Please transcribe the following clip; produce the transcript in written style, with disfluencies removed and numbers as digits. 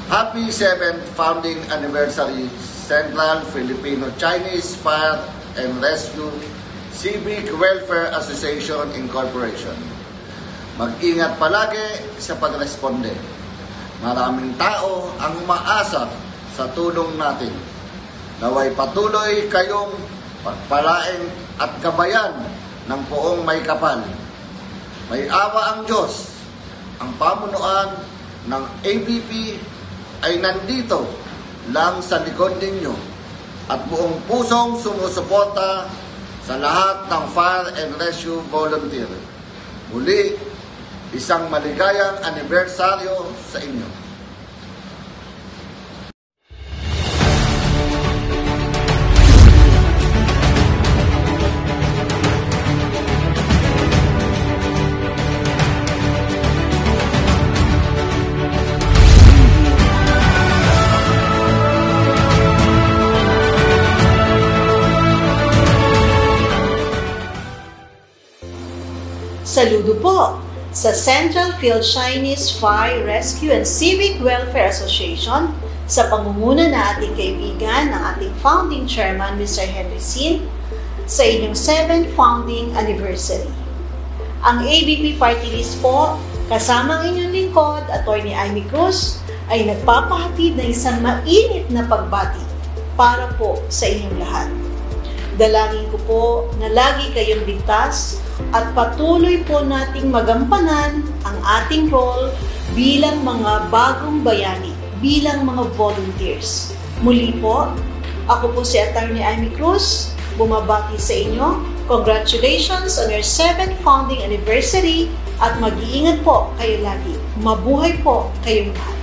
Happy 7th Founding Anniversary Central Filipino-Chinese Fire and Rescue Civic Welfare Association Incorporation. Mag-ingat palagi sa pagresponde. Maraming tao ang umaasa sa tulong natin. Naway patuloy kayong pagpalain at gabayan ng poong may kapal. May awa ang Diyos. Ang pamunuan ng ABP ay nandito lang sa likod ninyo at buong pusong sumusuporta sa lahat ng Fire and Rescue Volunteer. Muli, isang maligayang anibersaryo sa inyo. Saludo po sa Central Phil-Chinese Fire, Rescue and Civic Welfare Association sa pangunguna na ating kaibigan ng ating founding chairman, Mr. Henry Sin, sa inyong 7th founding anniversary. Ang ABP Party List po, kasama ang inyong lingkod, Atty. Amy Cruz, ay nagpapahatid ng isang mainit na pagbati para po sa inyong lahat. Dalangin ko po na lagi kayong ligtas at patuloy po nating magampanan ang ating role bilang mga bagong bayani, bilang mga volunteers. Muli po, ako po si Atty. Amy Cruz, bumabati sa inyo. Congratulations on your 7th founding anniversary at mag-iingat po kayo lagi. Mabuhay po kayong lahat.